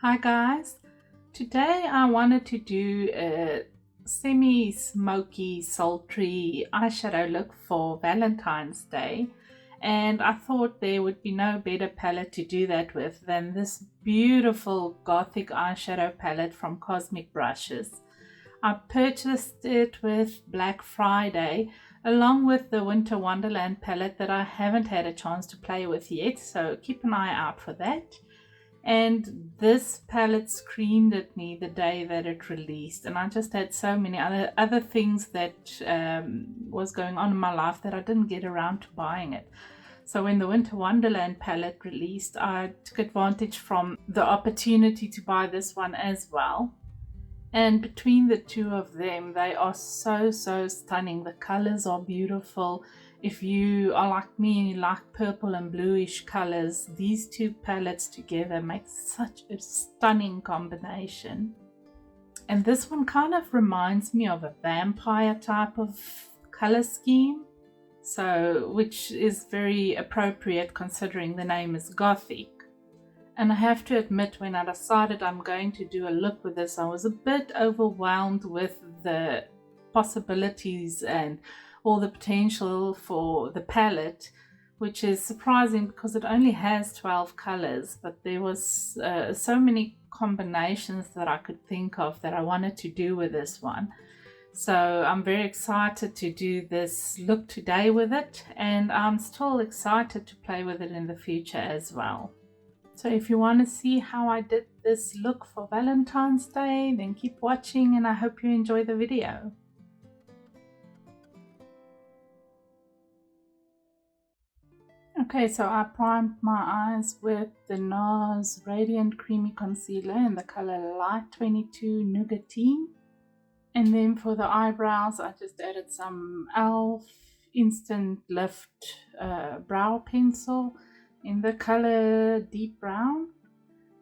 Hi guys, today I wanted to do a semi-smoky, sultry eyeshadow look for Valentine's Day, and I thought there would be no better palette to do that with than this beautiful Gothic eyeshadow palette from Cosmic Brushes. I purchased it with Black Friday along with the Winter Wonderland palette that I haven't had a chance to play with yet, so keep an eye out for that. And this palette screamed at me the day that it released, and I just had so many other things that was going on in my life that I didn't get around to buying it. So when the Winter Wonderland palette released, I took advantage from the opportunity to buy this one as well. And between the two of them, they are so stunning. The colors are beautiful. If you are like me and you like purple and bluish colors, these two palettes together make such a stunning combination. And this one kind of reminds me of a vampire type of color scheme, which is very appropriate considering the name is Gothic. And I have to admit, when I decided I'm going to do a look with this, I was a bit overwhelmed with the possibilities and all the potential for the palette, which is surprising because it only has 12 colors, but there was so many combinations that I could think of that I wanted to do with this one. So I'm very excited to do this look today with it, and I'm still excited to play with it in the future as well. So if you want to see how I did this look for Valentine's Day, then keep watching and I hope you enjoy the video. Okay, so I primed my eyes with the NARS Radiant Creamy Concealer in the color Light 22 Nougatine. And then for the eyebrows, I just added some e.l.f. Instant Lift brow pencil in the color Deep Brown.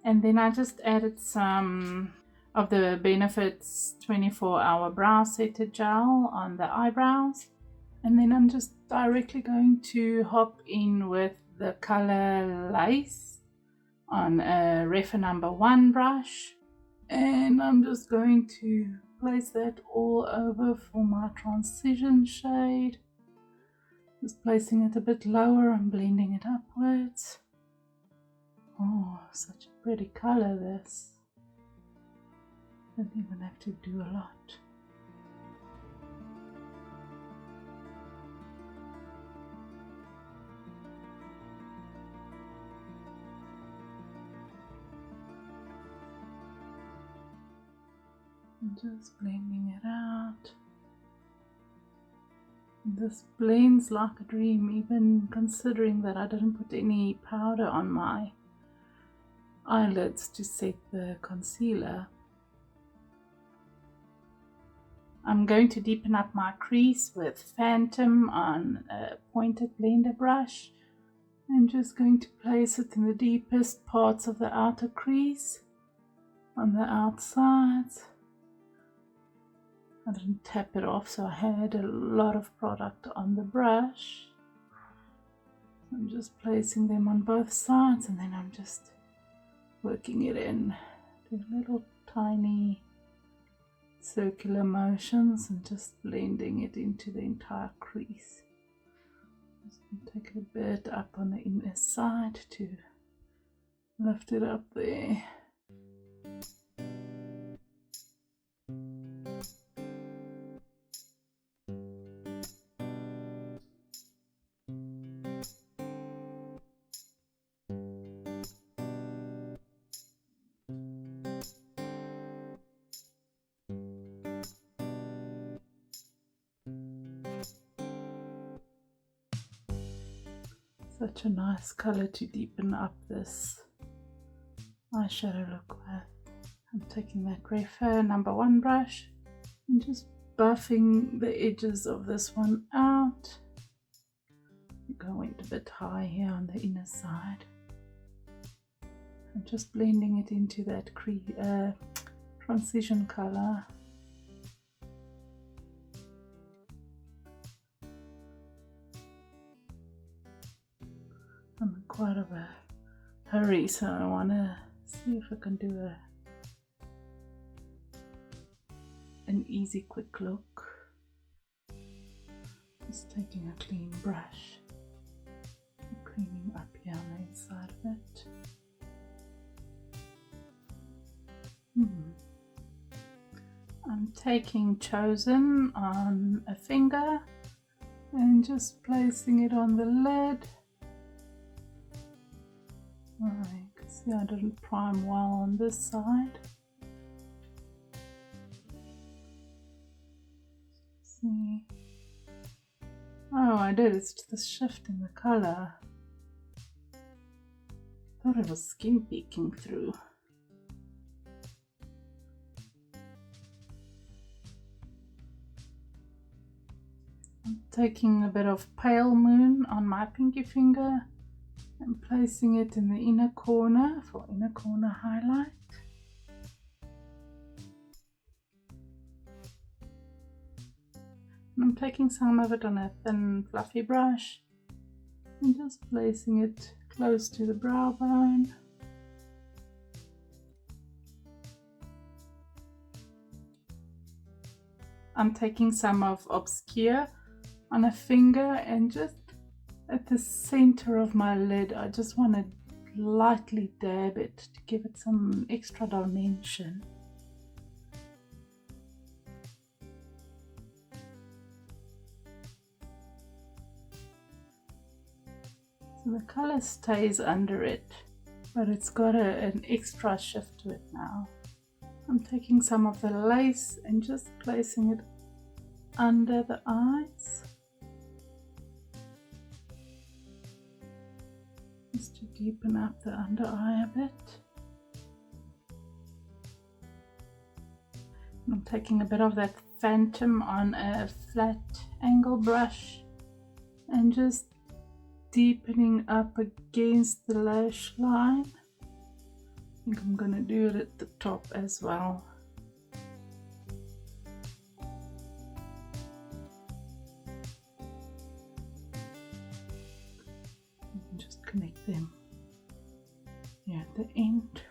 And then I just added some of the Benefits 24-hour brow setter gel on the eyebrows. And then I'm just directly going to hop in with the color Lace on a Refa number 1 brush. And I'm just going to place that all over for my transition shade. Just placing it a bit lower and blending it upwards. Oh, such a pretty color this. Don't even have to do a lot. Just blending it out. This blends like a dream, even considering that I didn't put any powder on my eyelids to set the concealer. I'm going to deepen up my crease with Phantom on a pointed blender brush. I'm just going to place it in the deepest parts of the outer crease on the outsides. I didn't tap it off, so I had a lot of product on the brush. I'm just placing them on both sides, and then I'm just working it in, doing little tiny circular motions and just blending it into the entire crease. Just take it a bit up on the inner side to lift it up there. Such a nice color to deepen up this eyeshadow look with. I'm taking that Refa number 1 brush and just buffing the edges of this one out. Going a bit high here on the inner side. I'm just blending it into that transition color. I'm in quite of a hurry, so I want to See if I can do an easy quick look. Just taking a clean brush and cleaning up here on the inside of it. I'm taking Chosen on a finger and just placing it on the lid. I can see I didn't prime well on this side. See. Oh, I did. It's just the shift in the color. Thought it was skin peeking through. I'm taking a bit of Pale Moon on my pinky finger and placing it in the inner corner for inner corner highlight. And I'm taking some of it on a thin fluffy brush and just placing it close to the brow bone. I'm taking some of Obscure on a finger and just at the center of my lid, I just want to lightly dab it to give it some extra dimension. So the color stays under it, but it's got an extra shift to it now. I'm taking some of the lace and just placing it under the eyes. Just to deepen up the under eye a bit. And I'm taking a bit of that Phantom on a flat angle brush and just deepening up against the lash line. I think I'm going to do it at the top as well. And just connect them here at the end.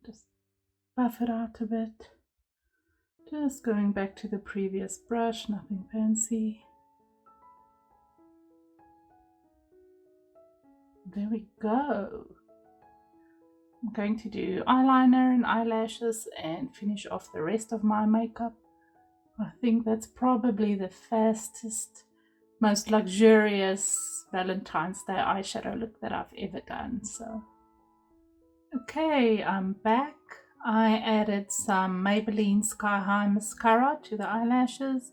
Just buff it out a bit. Just going back to the previous brush, nothing fancy. There we go. I'm going to do eyeliner and eyelashes and finish off the rest of my makeup. I think that's probably the fastest, most luxurious Valentine's Day eyeshadow look that I've ever done. So, okay, I'm back. I added some Maybelline Sky High mascara to the eyelashes,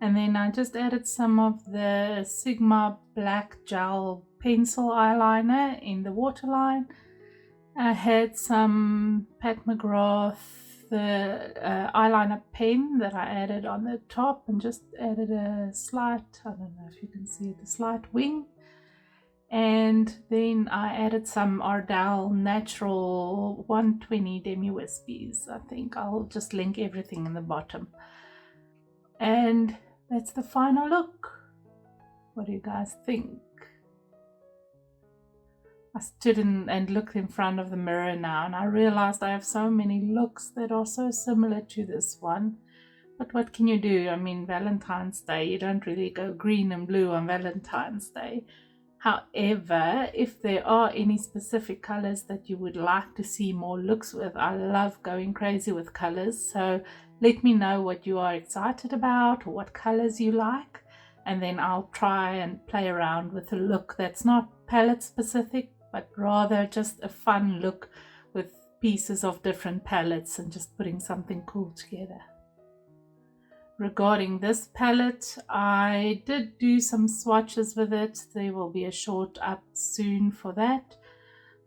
and then I just added some of the Sigma black gel pencil eyeliner in the waterline. I had some Pat McGrath, the eyeliner pen that I added on the top, and just added a slight, I don't know if you can see it, a slight wing. And then I added some Ardell Natural 120 Demi Wispies. I think I'll just link everything in the bottom. And that's the final look. What do you guys think? I stood and looked in front of the mirror now, and I realized I have so many looks that are so similar to this one. But what can you do? I mean, Valentine's Day, you don't really go green and blue on Valentine's Day. However, if there are any specific colors that you would like to see more looks with, I love going crazy with colors. So let me know what you are excited about or what colors you like, and then I'll try and play around with a look that's not palette specific, but rather just a fun look with pieces of different palettes and just putting something cool together. Regarding this palette, I did do some swatches with it. There will be a short up soon for that.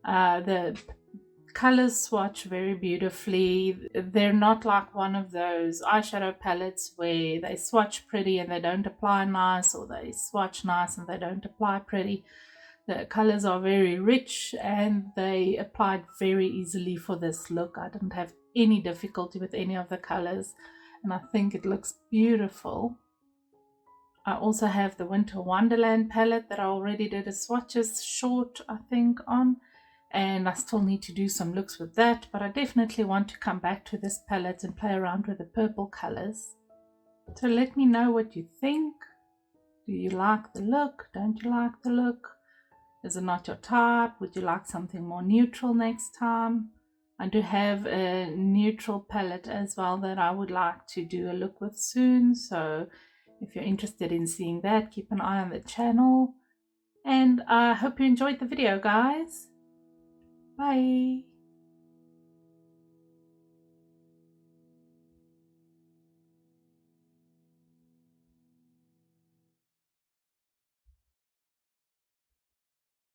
The colors swatch very beautifully. They're not like one of those eyeshadow palettes where they swatch pretty and they don't apply nice, or they swatch nice and they don't apply pretty. The colors are very rich and they applied very easily for this look. I didn't have any difficulty with any of the colors. and I think it looks beautiful. I also have the Winter Wonderland palette that I already did a swatches short, I think, on, and I still need to do some looks with that, but I definitely want to come back to this palette and play around with the purple colors. So let me know what you think. Do you like the look? Don't you like the look? Is it not your type? Would you like something more neutral next time? I do have a neutral palette as well that I would like to do a look with soon, so if you're interested in seeing that, keep an eye on the channel. And I hope you enjoyed the video, guys. Bye.